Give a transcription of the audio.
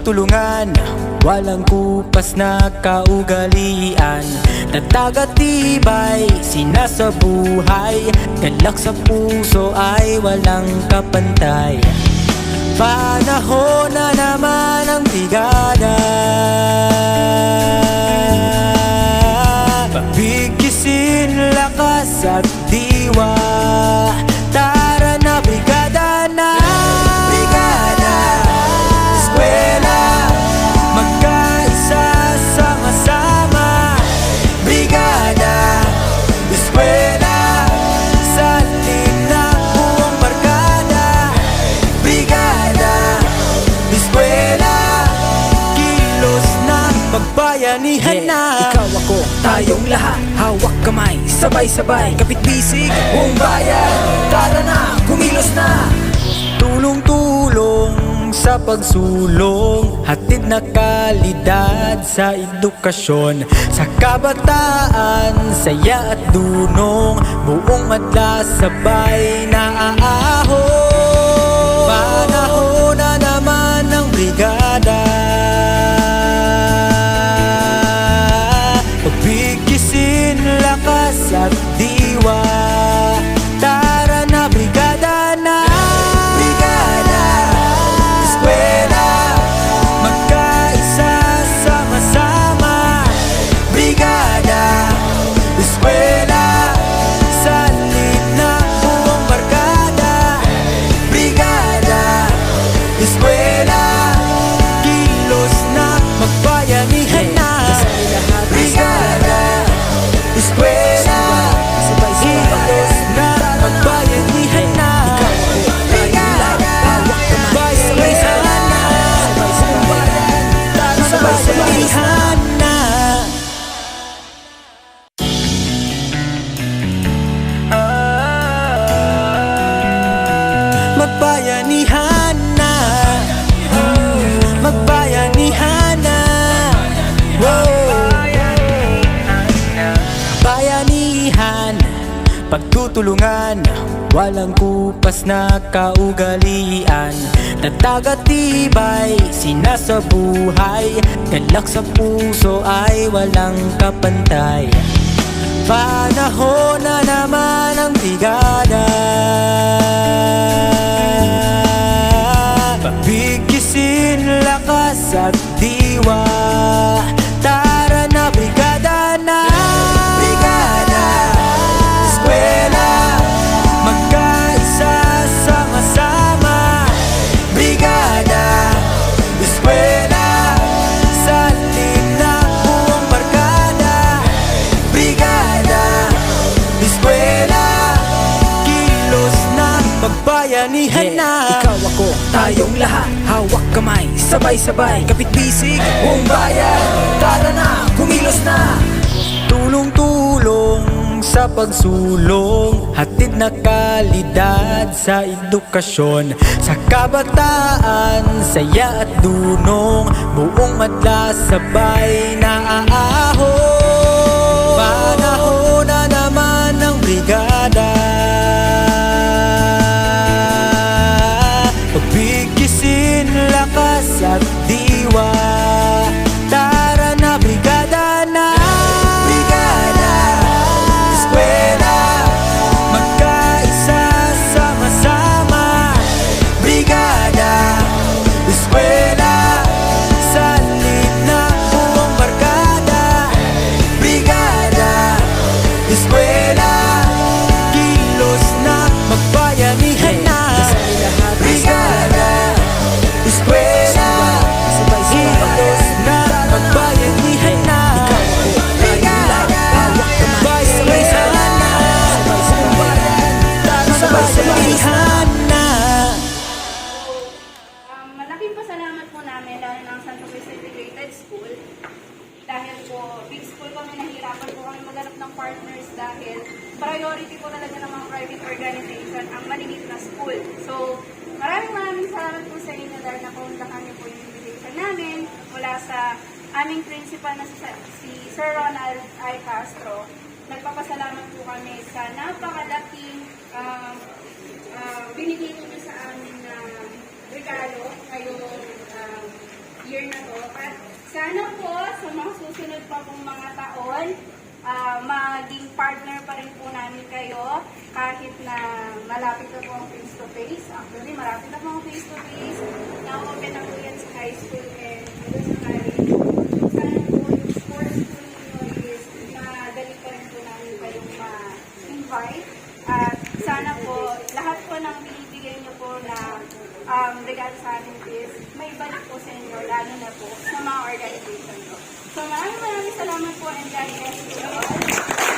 pagtutulungan, walang kupas na kaugalian. Tatag at tibay, sinasabuhay, galak sa puso ay walang kapantay. Panahon na naman ang brigada, pabigkisin lakas at diwa. Tara na brigada na, brigada, eskwela, magkaisa sama-sama. Brigada, eskwela, salin na buong barkada. Brigada, eskwela, kilos na, magbayanihan na. Ikaw ako, tayong lahat, hawak kamay, sabay-sabay, kapit-bisig, buong bayan. Tara na, kumilos na. Tulong-tulong sa pagsulong, hatid na kalidad sa edukasyon. Sa kabataan, saya at dunong, buong madla sabay na aahon. Panahon na naman ng brigada, pagbigisin lakas at diwa. Tara na brigada na, brigada, eskwela, magkaisa sama-sama. Brigada, eskwela, salin na buong barkada. Brigada, eskwela, kilos na, magbayanihan na. Brigada, eskwela, kilos na, magbayanihan na. Brigada, magbayanihan na. Sabay-sabayhan na. Magbayanihan na, magbayanihan na. Bayanihan, pagtutulungan, walang kupas na kaugalian. Tatag at tibay, sinasabuhay, galak sa puso ay walang kapantay. Panahon na naman ang brigada, pabigkisin lakas at diwa. Tara na brigada na, brigada, eskwela, magkaisa sama-sama. Brigada, eskwela, salin na buong barkada. Brigada, eskwela, kilos na, magbayanihan na. Ikaw ako, tayong lahat, hawak kamay, sabay-sabay, kapit-bisig, buong bayan. Tara na, kumilos na. Tulong-tulong sa pagsulong, hatid na kalidad sa edukasyon. Sa kabataan, saya at dunong, buong madla sabay na aahon. Panahon na naman ng brigada, pagbigisin lakas at diwa. Tara na brigada na, brigada, eskwela, magkaisa sama-sama. Brigada, eskwela, salin na buong barkada. Brigada, eskwela, kilos na, magbayanihan na. Brigada, eskwela, kilos na, magbayanihan na. Brigada, magbayanihan na. Sabay-sabayhan na. Malaking pasalamat po namin lalo ng Santo Cristo Integrated School dahil po big school kami, nahirapan po kami maghanap ng partners dahil priority po talaga ng mga private organization ang maliit na school. So maraming salamat po sa inyo dahil napuntahan niyo po yung invitation namin mula sa aming principal na si Sir Ronald I. Castro. Nagpapasalamat po kami sa napakalaking binigay niyo sa amin na regalo ngayong year Sana po sa mga susunod pa pong mga taon, maging partner pa rin po namin kayo kahit na malapit na po ang face-to-face. Actually, malapit na po ang face-to-face. Na-open na po yan sa high school and middle school college. Sana po yung sports school ninyo is madali pa rin po namin kayong ma-invite. At sana po, lahat po ng binibigay niyo po na regalo sa amin is may balik po sa inyo, lalo na po sa mga organization ko. So maraming salamat po and God bless you all.